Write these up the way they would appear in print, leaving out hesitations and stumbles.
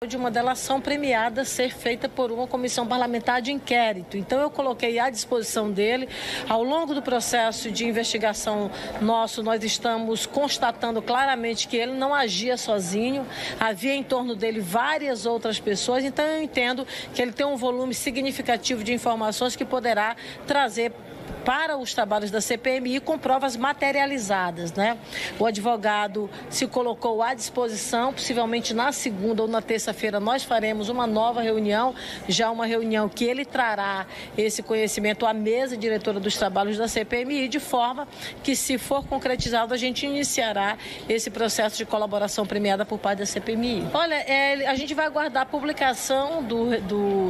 de uma delação premiada ser feita por uma comissão parlamentar de inquérito. Então, eu coloquei à disposição dele. Ao longo do processo de investigação nosso, nós estamos constatando claramente que ele não agia sozinho, havia em torno dele várias outras pessoas, então eu entendo que ele tem um volume significativo de informações que poderá trazer para os trabalhos da CPMI com provas materializadas, né? O advogado se colocou à disposição, possivelmente na segunda ou na terça-feira nós faremos uma nova reunião, já uma reunião que ele trará esse conhecimento à mesa diretora dos trabalhos da CPMI, de forma que, se for concretizado, a gente iniciará esse processo de colaboração premiada por parte da CPMI. Olha, a gente vai aguardar a publicação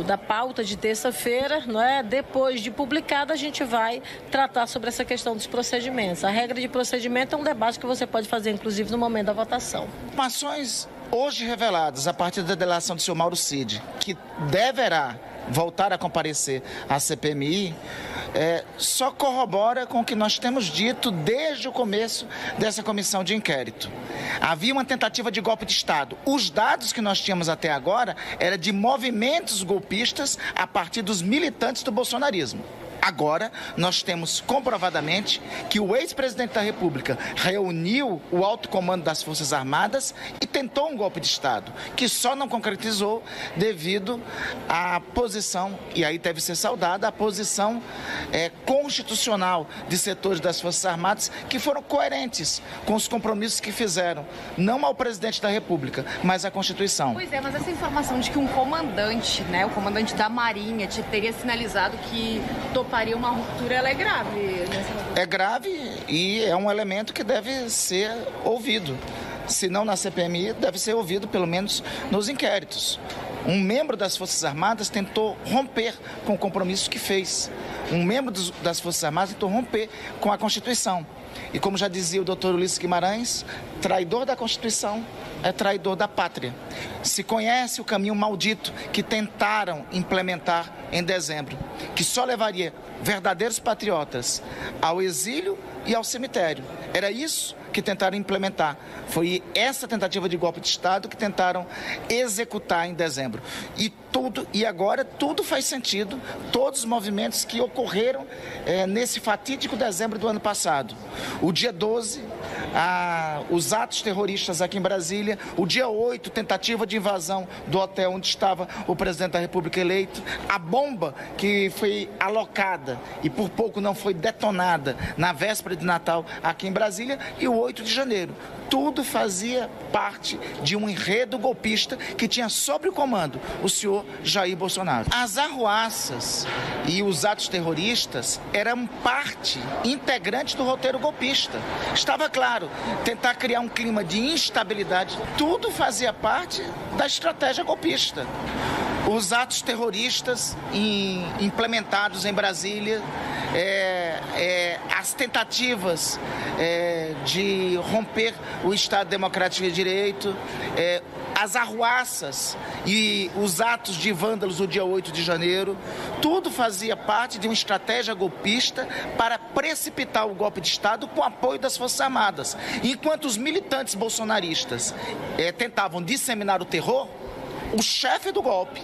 da pauta de terça-feira, não é? Depois de publicada, a gente vai tratar sobre essa questão dos procedimentos. A regra de procedimento é um debate que você pode fazer, inclusive, no momento da votação. Informações hoje reveladas a partir da delação do senhor Mauro Cid, que deverá voltar a comparecer à CPMI, só corrobora com o que nós temos dito desde o começo dessa comissão de inquérito. Havia uma tentativa de golpe de Estado. Os dados que nós tínhamos até agora eram de movimentos golpistas a partir dos militantes do bolsonarismo. Agora, nós temos comprovadamente que o ex-presidente da República reuniu o alto comando das Forças Armadas e tentou um golpe de Estado, que só não concretizou devido à posição, e aí deve ser saudada, a posição constitucional de setores das Forças Armadas que foram coerentes com os compromissos que fizeram, não ao presidente da República, mas à Constituição. Pois é, mas essa informação de que um comandante, né, o comandante da Marinha, teria sinalizado que toparia uma ruptura, ela é grave. É grave e é um elemento que deve ser ouvido. Se não na CPMI, deve ser ouvido pelo menos nos inquéritos. Um membro das Forças Armadas tentou romper com o compromisso que fez. Um membro das Forças Armadas tentou romper com a Constituição. E como já dizia o doutor Ulisses Guimarães, traidor da Constituição é traidor da pátria. Se conhece o caminho maldito que tentaram implementar em dezembro, que só levaria verdadeiros patriotas ao exílio e ao cemitério. Era isso que tentaram implementar. Foi essa tentativa de golpe de Estado que tentaram executar em dezembro. E agora tudo faz sentido, todos os movimentos que ocorreram nesse fatídico dezembro do ano passado. O dia 12, os atos terroristas aqui em Brasília. O dia 8, tentativa de invasão do hotel onde estava o presidente da República eleito. A bomba que foi alocada e por pouco não foi detonada na véspera de Natal aqui em Brasília. E o 8 de janeiro. Tudo fazia parte de um enredo golpista que tinha sob o comando o senhor Jair Bolsonaro. As arruaças e os atos terroristas eram parte integrante do roteiro golpista. Estava claro, tentar criar um clima de instabilidade, tudo fazia parte da estratégia golpista. Os atos terroristas implementados em Brasília, as tentativas de romper o Estado Democrático de Direito, as arruaças e os atos de vândalos do dia 8 de janeiro, tudo fazia parte de uma estratégia golpista para precipitar o golpe de Estado com apoio das Forças Armadas. Enquanto os militantes bolsonaristas tentavam disseminar o terror, o chefe do golpe,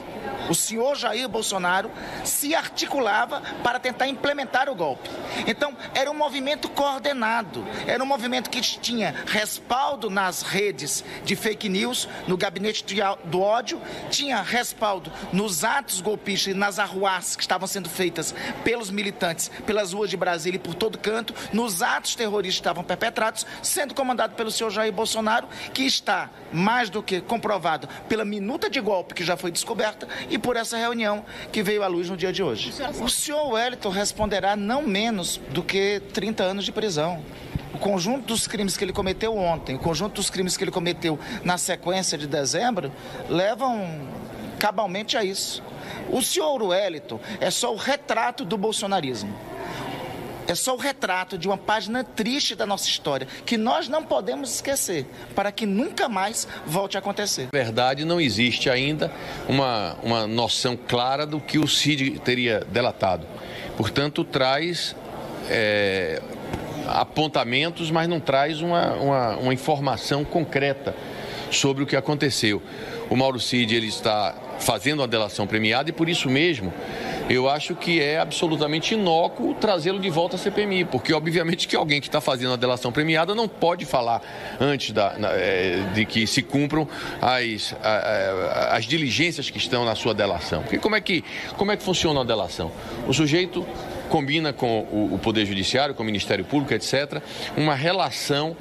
o senhor Jair Bolsonaro, se articulava para tentar implementar o golpe. Então, era um movimento coordenado, era um movimento que tinha respaldo nas redes de fake news, no gabinete do ódio, tinha respaldo nos atos golpistas e nas arruaças que estavam sendo feitas pelos militantes, pelas ruas de Brasília e por todo canto, nos atos terroristas que estavam perpetrados, sendo comandado pelo senhor Jair Bolsonaro, que está mais do que comprovado pela minuta de golpe que já foi descoberta e por essa reunião que veio à luz no dia de hoje. O senhor Wellington responderá não menos do que 30 anos de prisão. O conjunto dos crimes que ele cometeu ontem, o conjunto dos crimes que ele cometeu na sequência de dezembro, levam cabalmente a isso. O senhor Wellington é só o retrato do bolsonarismo. É só o retrato de uma página triste da nossa história, que nós não podemos esquecer, para que nunca mais volte a acontecer. Na verdade, não existe ainda uma noção clara do que o Cid teria delatado. Portanto, traz apontamentos, mas não traz uma informação concreta sobre o que aconteceu. O Mauro Cid, ele está fazendo uma delação premiada e por isso mesmo eu acho que é absolutamente inócuo trazê-lo de volta à CPMI, porque obviamente que alguém que está fazendo a delação premiada não pode falar antes de que se cumpram as diligências que estão na sua delação. Porque como é que funciona a delação? O sujeito combina com o Poder Judiciário, com o Ministério Público, etc., uma relação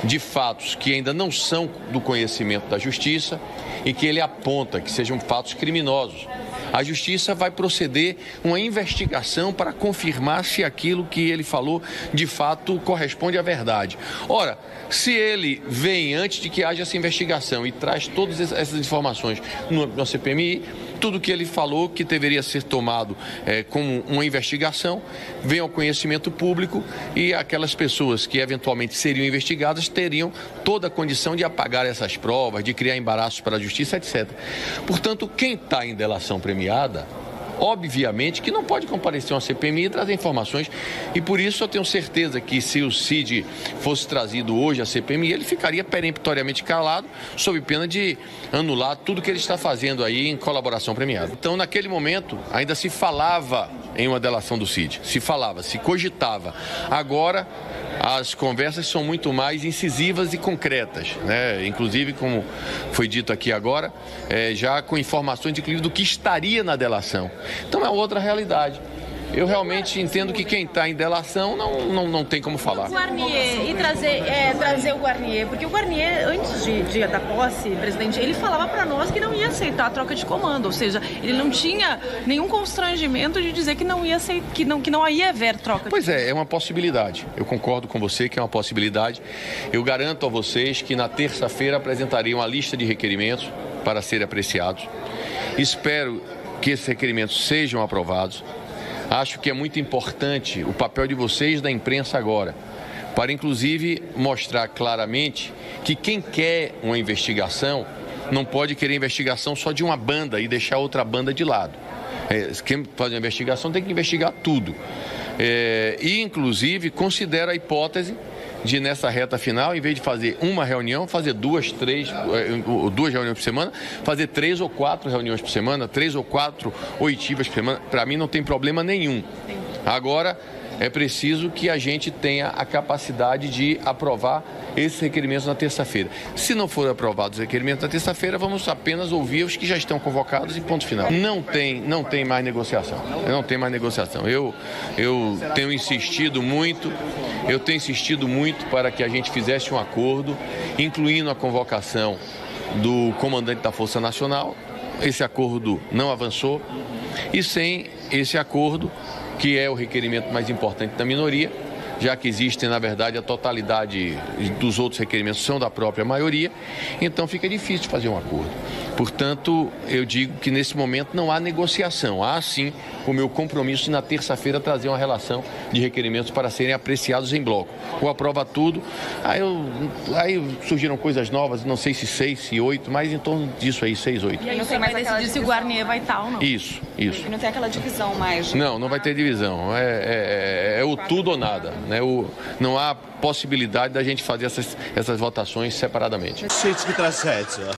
de fatos que ainda não são do conhecimento da Justiça e que ele aponta que sejam fatos criminosos. A Justiça vai proceder uma investigação para confirmar se aquilo que ele falou de fato corresponde à verdade. Ora, se ele vem antes de que haja essa investigação e traz todas essas informações na CPMI, tudo que ele falou que deveria ser tomado como uma investigação vem ao conhecimento público e aquelas pessoas que eventualmente seriam investigadas teriam toda a condição de apagar essas provas, de criar embaraços para a Justiça, etc. Portanto, quem está em delação premiada, obviamente que não pode comparecer a uma CPMI e trazer informações, e por isso eu tenho certeza que se o Cid fosse trazido hoje à CPMI, ele ficaria peremptoriamente calado, sob pena de anular tudo que ele está fazendo aí em colaboração premiada. Então, naquele momento, ainda se falava em uma delação do Cid, se cogitava. Agora, as conversas são muito mais incisivas e concretas, né? Inclusive, como foi dito aqui agora, já com informações, inclusive, do que estaria na delação. Então é outra realidade. Eu realmente entendo que quem está em delação não tem como falar. O Guarnier, e trazer o Guarnier, porque o Guarnier, antes da posse, presidente, ele falava para nós que não ia aceitar a troca de comando, ou seja, ele não tinha nenhum constrangimento de dizer que não ia haver troca. Pois é uma possibilidade. Eu concordo com você que é uma possibilidade. Eu garanto a vocês que na terça-feira apresentarei uma lista de requerimentos para serem apreciados. Espero que esses requerimentos sejam aprovados. Acho que é muito importante o papel de vocês da imprensa agora, para inclusive mostrar claramente que quem quer uma investigação não pode querer investigação só de uma banda e deixar outra banda de lado. Quem faz uma investigação tem que investigar tudo. E inclusive considera a hipótese de, nessa reta final, em vez de fazer uma reunião, fazer duas reuniões por semana, fazer 3 ou 4 reuniões por semana, 3 ou 4 oitivas por semana. Para mim não tem problema nenhum. Agora, é preciso que a gente tenha a capacidade de aprovar esses requerimentos na terça-feira. Se não forem aprovados os requerimentos na terça-feira, vamos apenas ouvir os que já estão convocados e ponto final. Não tem mais negociação. Não tem mais negociação. Eu tenho insistido muito para que a gente fizesse um acordo, incluindo a convocação do comandante da Força Nacional. Esse acordo não avançou e sem esse acordo, que é o requerimento mais importante da minoria, já que existem, na verdade, a totalidade dos outros requerimentos são da própria maioria, então fica difícil fazer um acordo. Portanto, eu digo que nesse momento não há negociação, há sim o meu compromisso de na terça-feira trazer uma relação de requerimentos para serem apreciados em bloco. Ou aprova tudo, aí surgiram coisas novas, não sei se 6, se 8, mas em torno disso aí, 6, 8. E aí você vai decidir se o Guarnier vai estar ou não? Isso. E não tem aquela divisão mais? Não vai ter divisão, é o tudo ou nada, né? Não há possibilidade da gente fazer essas votações separadamente.